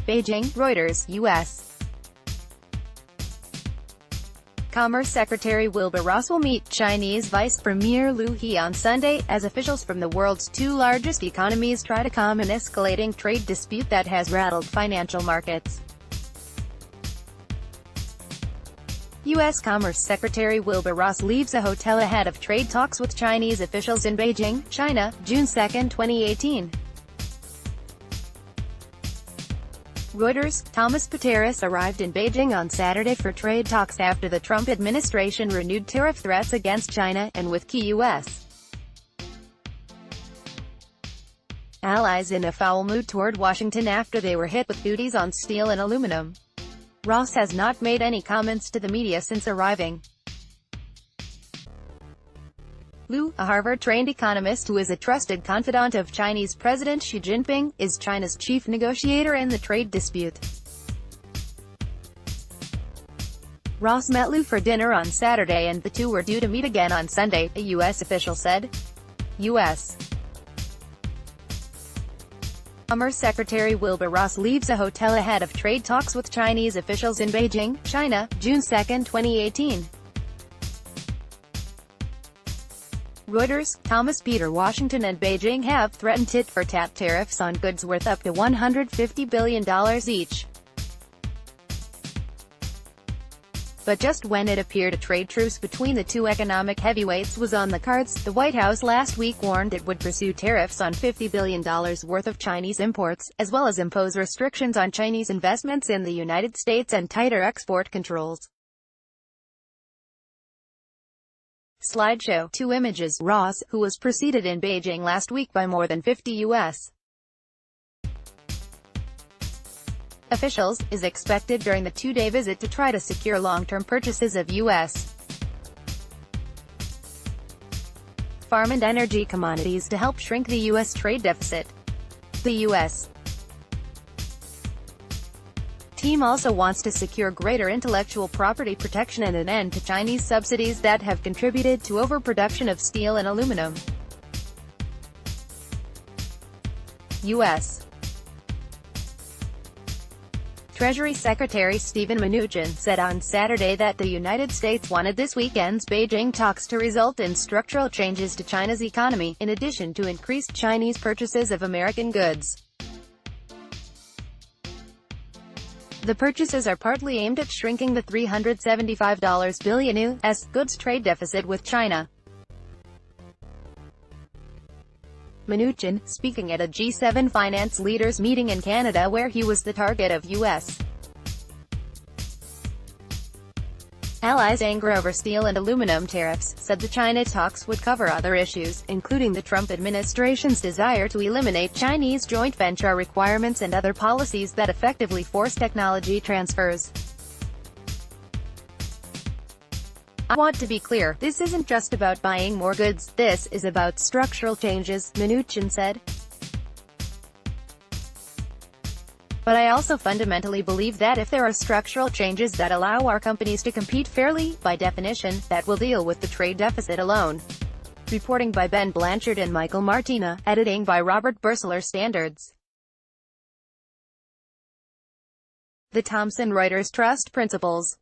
Beijing, Reuters, U.S. Commerce Secretary Wilbur Ross will meet Chinese Vice Premier Liu He on Sunday, as officials from the world's two largest economies try to calm an escalating trade dispute that has rattled financial markets. U.S. Commerce Secretary Wilbur Ross leaves a hotel ahead of trade talks with Chinese officials in Beijing, China, June 2, 2018. Reuters, PeterRoss arrived in Beijing on Saturday for trade talks after the Trump administration renewed tariff threats against China, and with key U.S. allies in a foul mood toward Washington after they were hit with duties on steel and aluminum. Ross has not made any comments to the media since arriving. Liu, a Harvard-trained economist who is a trusted confidant of Chinese President Xi Jinping, is China's chief negotiator in the trade dispute. Ross met Liu for dinner on Saturday and the two were due to meet again on Sunday, a U.S. official said. U.S. Commerce Secretary Wilbur Ross leaves a hotel ahead of trade talks with Chinese officials in Beijing, China, June 2, 2018. Reuters, Peter Washington and Beijing have threatened tit-for-tat tariffs on goods worth up to $150 billion each. But just when it appeared a trade truce between the two economic heavyweights was on the cards, the White House last week warned it would pursue tariffs on $50 billion worth of Chinese imports, as well as impose restrictions on Chinese investments in the United States and tighter export controls. Slideshow 2 images. Ross, who was preceded in Beijing last week by more than 50 U.S. officials, is expected during the two-day visit to try to secure long-term purchases of U.S. farm and energy commodities to help shrink the U.S. trade deficit. The U.S. team also wants to secure greater intellectual property protection and an end to Chinese subsidies that have contributed to overproduction of steel and aluminum. U.S. Treasury Secretary Steven Mnuchin said on Saturday that the United States wanted this weekend's Beijing talks to result in structural changes to China's economy, in addition to increased Chinese purchases of American goods. The purchases are partly aimed at shrinking the $375 billion U.S. goods trade deficit with China. Mnuchin, speaking at a G7 finance leaders meeting in Canada where he was the target of U.S. allies' anger over steel and aluminum tariffs, said the China talks would cover other issues, including the Trump administration's desire to eliminate Chinese joint venture requirements and other policies that effectively force technology transfers. I want to be clear, this isn't just about buying more goods, this is about structural changes, Mnuchin said. But I also fundamentally believe that if there are structural changes that allow our companies to compete fairly, by definition, that will deal with the trade deficit alone. Reporting by Ben Blanchard and Michael Martina, editing by Robert Bursler. Standards. The Thomson Reuters Trust Principles.